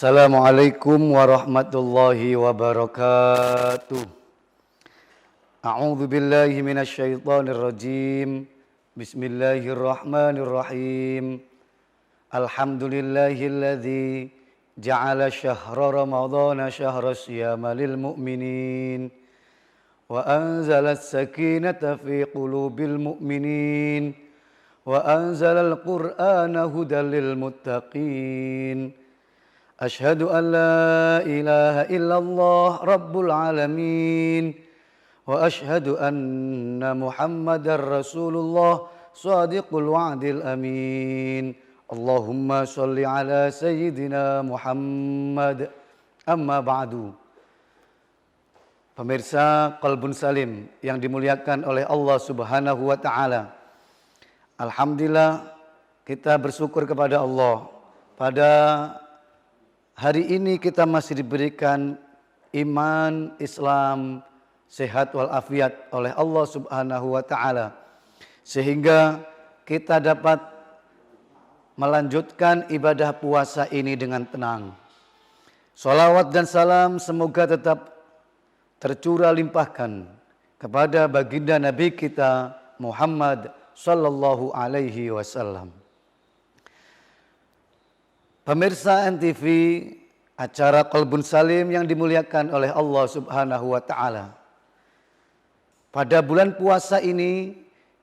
Assalamualaikum warahmatullahi wabarakatuh. A'udzu billahi minasyaitonir rajim. Bismillahirrahmanirrahim. Alhamdulillahilladzi ja'ala syahra ramadhana syahra siyama lil mu'minin wa anzalas sakinata fi qulubil mu'minin wa anzalal qur'ana hudal lil muttaqin. Asyhadu an la ilaha illallah rabbul alamin wa asyhadu anna muhammadar rasulullah sadiqul wa'dil amin. Allahumma sholli ala sayyidina Muhammad. Amma ba'du. Pemirsa Qalbun Salim yang dimuliakan oleh Allah Subhanahu wa taala. Alhamdulillah kita bersyukur kepada Allah. Pada hari ini kita masih diberikan iman, Islam, sehat walafiat oleh Allah Subhanahu wa taala. Sehingga kita dapat melanjutkan ibadah puasa ini dengan tenang. Salawat dan salam semoga tetap tercurah limpahkan kepada baginda Nabi kita Muhammad sallallahu alaihi wasallam. Pemirsa NTV, acara Qalbun Salim yang dimuliakan oleh Allah Subhanahu wa taala. Pada bulan puasa ini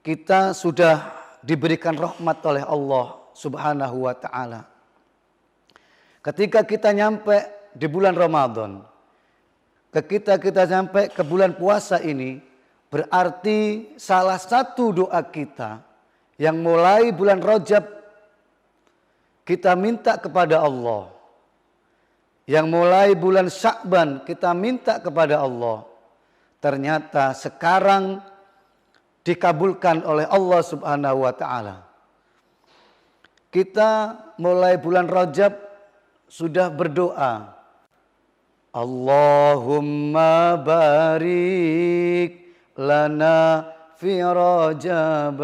kita sudah diberikan rahmat oleh Allah Subhanahu wa taala. Ketika kita nyampe di bulan Ramadan, ketika kita nyampe ke bulan puasa ini, berarti salah satu doa kita yang mulai bulan Rajab kita minta kepada Allah, yang mulai bulan Sya'ban kita minta kepada Allah, ternyata sekarang dikabulkan oleh Allah Subhanahu wa taala. Kita mulai bulan Rajab sudah berdoa, Allahumma barik lana fi Rajab,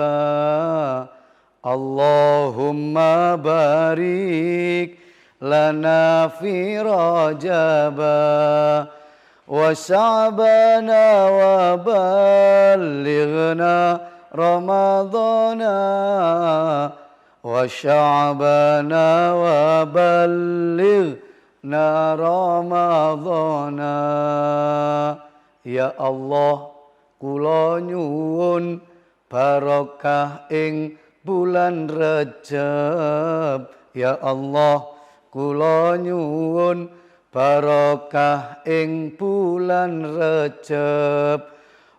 Allahumma barik lana fi Rajab wa Sya'bana wa ballighna Ramadana wa Sya'bana wa ballighna Ramadana. Ya Allah, kula nyuwun barokah ing bulan Rajab. Ya Allah, kula nyuwun barokah ing bulan Rajab.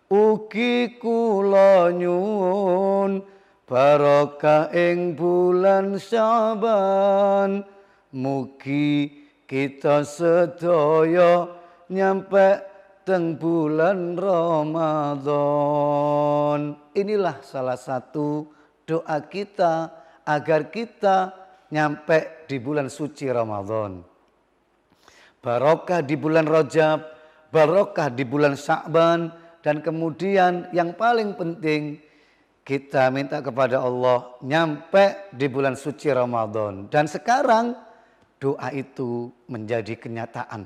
Ugi kula nyuwun barokah ing bulan Sya'ban. Mugi kita sedaya nyampe teng bulan Ramadan. Inilah salah satu doa kita agar kita nyampe di bulan suci Ramadan. Barokah di bulan Rajab, barokah di bulan Sya'ban, dan kemudian yang paling penting kita minta kepada Allah nyampe di bulan suci Ramadan. Dan sekarang doa itu menjadi kenyataan.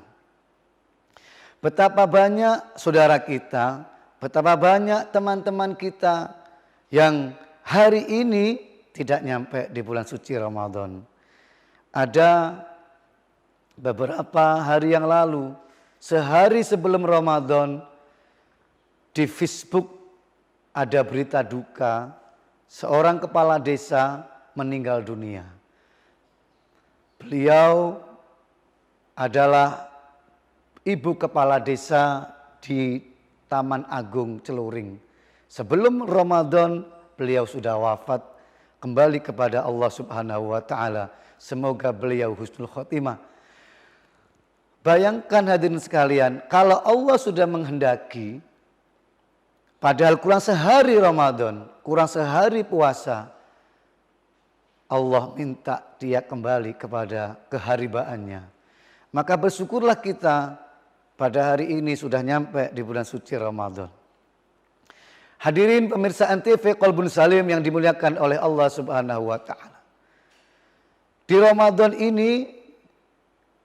Betapa banyak saudara kita, betapa banyak teman-teman kita yang hari ini tidak nyampe di bulan suci Ramadan. Ada beberapa hari yang lalu, sehari sebelum Ramadan, di Facebook ada berita duka, seorang kepala desa meninggal dunia. Beliau adalah ibu kepala desa di Taman Agung Celuring. Sebelum Ramadan beliau sudah wafat, kembali kepada Allah Subhanahu wa taala. Semoga beliau husnul khotimah. Bayangkan hadirin sekalian, kalau Allah sudah menghendaki, padahal kurang sehari Ramadan, kurang sehari puasa, Allah minta dia kembali kepada keharibaannya. Maka bersyukurlah kita pada hari ini sudah nyampe di bulan suci Ramadan. Hadirin pemirsa NTV Qalbun Salim yang dimuliakan oleh Allah Subhanahu wa taala. Di Ramadan ini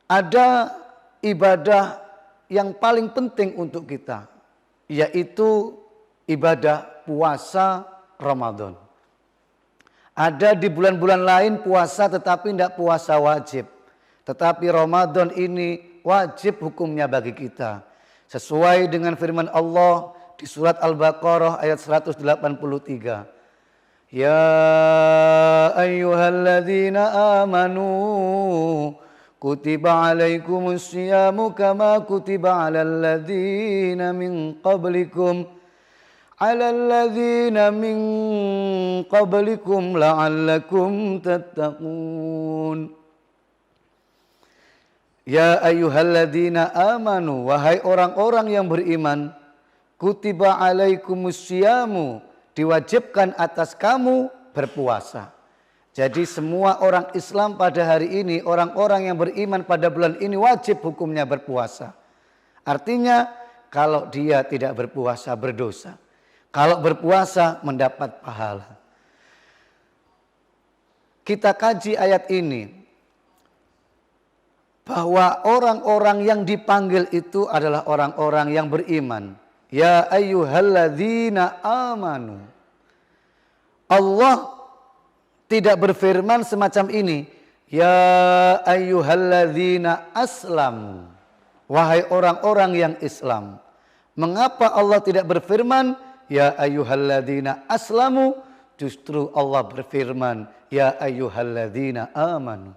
ada ibadah yang paling penting untuk kita, yaitu ibadah puasa Ramadan. Ada di bulan-bulan lain puasa tetapi tidak puasa wajib. Tetapi Ramadan ini wajib hukumnya bagi kita. Sesuai dengan firman Allah di surat Al-Baqarah ayat 183. Ya ayyuhalladzina amanu kutiba alaikumus siyamu kama kutiba alal ladzina min qablikum la'allakum tattaqun. Ya ayyuhalladzina amanu, wahai orang-orang yang beriman, kutiba alaikumus siyamu, diwajibkan atas kamu berpuasa. Jadi semua orang Islam pada hari ini, orang-orang yang beriman pada bulan ini wajib hukumnya berpuasa. Artinya kalau dia tidak berpuasa berdosa. Kalau berpuasa mendapat pahala. Kita kaji ayat ini, bahwa orang-orang yang dipanggil itu adalah orang-orang yang beriman. Ya ayyuhalladzina amanu. Allah tidak berfirman semacam ini. Ya ayyuhalladzina aslamu. Wahai orang-orang yang Islam. Mengapa Allah tidak berfirman ya ayyuhalladzina aslamu, justru Allah berfirman ya ayyuhalladzina amanu.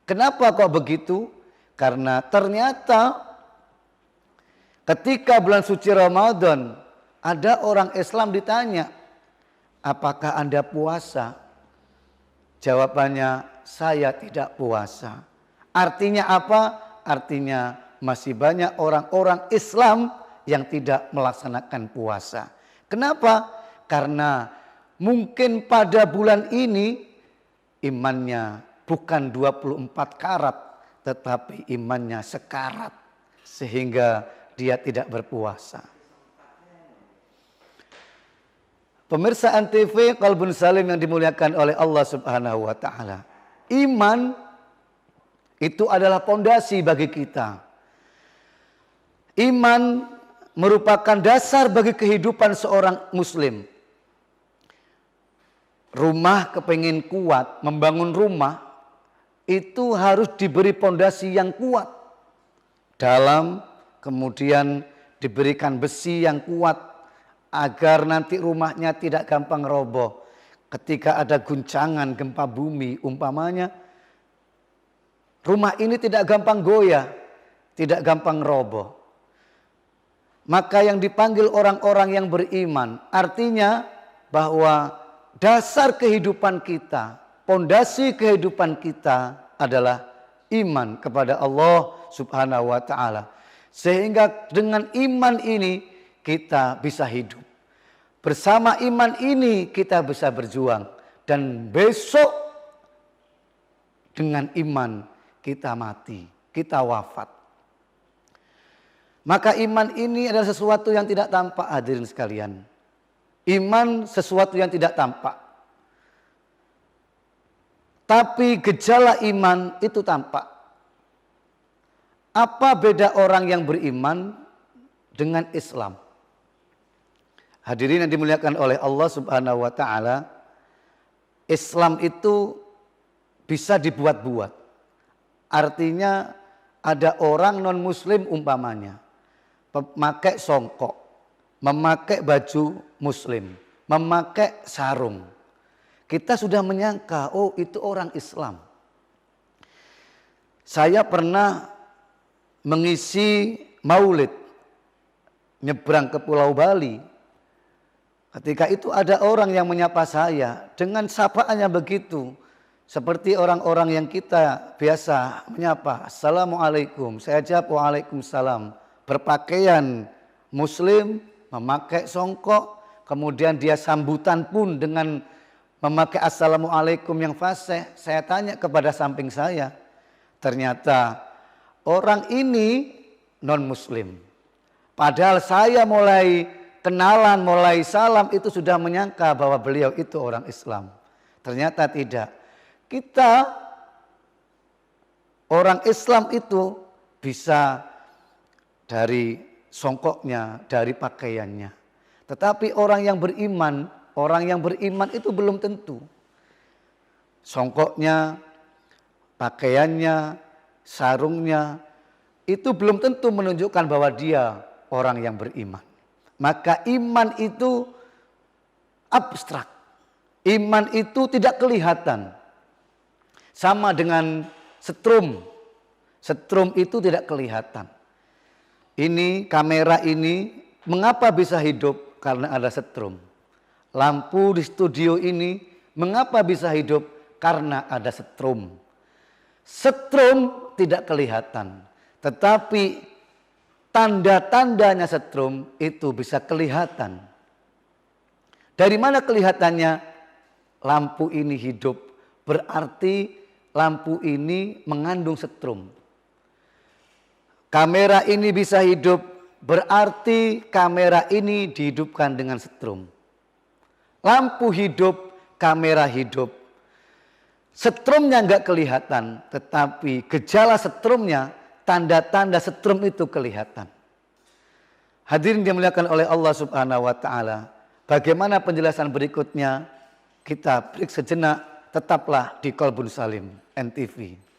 Kenapa kok begitu? Karena ternyata ketika bulan suci Ramadan ada orang Islam ditanya, apakah Anda puasa? Jawabannya, saya tidak puasa. Artinya apa? Artinya masih banyak orang-orang Islam yang tidak melaksanakan puasa. Kenapa? Karena mungkin pada bulan ini imannya bukan 24 karat, tetapi imannya sekarat. Sehingga dia tidak berpuasa. Pemirsa Antv Qalbun Salim yang dimuliakan oleh Allah Subhanahu wa taala. Iman itu adalah pondasi bagi kita. Iman merupakan dasar bagi kehidupan seorang muslim. Rumah kepingin kuat, membangun rumah itu harus diberi pondasi yang kuat. Dalam kemudian diberikan besi yang kuat agar nanti rumahnya tidak gampang roboh. Ketika ada guncangan gempa bumi umpamanya, rumah ini tidak gampang goyah, tidak gampang roboh. Maka yang dipanggil orang-orang yang beriman artinya bahwa dasar kehidupan kita, pondasi kehidupan kita adalah iman kepada Allah Subhanahu wa taala. Sehingga dengan iman ini kita bisa hidup. Bersama iman ini kita bisa berjuang. Dan besok dengan iman kita mati, kita wafat. Maka iman ini adalah sesuatu yang tidak tampak, hadirin sekalian. Iman sesuatu yang tidak tampak. Tapi gejala iman itu tampak. Apa beda orang yang beriman dengan Islam? Hadirin yang dimuliakan oleh Allah Subhanahu wa taala, Islam itu bisa dibuat-buat. Artinya ada orang non-muslim umpamanya memakai songkok, memakai baju muslim, memakai sarung. Kita sudah menyangka, oh itu orang Islam. Saya pernah mengisi maulid nyebrang ke Pulau Bali. Ketika itu ada orang yang menyapa saya dengan sapaannya begitu. Seperti orang-orang yang kita biasa menyapa, Assalamualaikum. Saya jawab Waalaikumsalam. Berpakaian muslim, memakai songkok. Kemudian dia sambutan pun dengan memakai Assalamualaikum yang fasih. Saya tanya kepada samping saya. Ternyata orang ini non-muslim. Padahal saya mulai kenalan, mulai salam itu sudah menyangka bahwa beliau itu orang Islam. Ternyata tidak. Kita Orang Islam itu bisa dari songkoknya, dari pakaiannya. Tetapi orang yang beriman itu belum tentu. Songkoknya, pakaiannya, sarungnya, itu belum tentu menunjukkan bahwa dia orang yang beriman. Maka iman itu abstrak. Iman itu tidak kelihatan. Sama dengan setrum. Setrum itu tidak kelihatan. Ini kamera ini mengapa bisa hidup? Karena ada setrum. Lampu di studio ini mengapa bisa hidup? Karena ada setrum. Setrum tidak kelihatan. Tetapi tanda-tandanya setrum itu bisa kelihatan. Dari mana kelihatannya? Lampu ini hidup. Berarti lampu ini mengandung setrum. Kamera ini bisa hidup, berarti kamera ini dihidupkan dengan setrum. Lampu hidup, kamera hidup. Setrumnya enggak kelihatan, tetapi gejala setrumnya, tanda-tanda setrum itu kelihatan. Hadirin dimuliakan oleh Allah Subhanahu wa taala. Bagaimana penjelasan berikutnya? Kita break sejenak, tetaplah di Qalbun Salim NTV.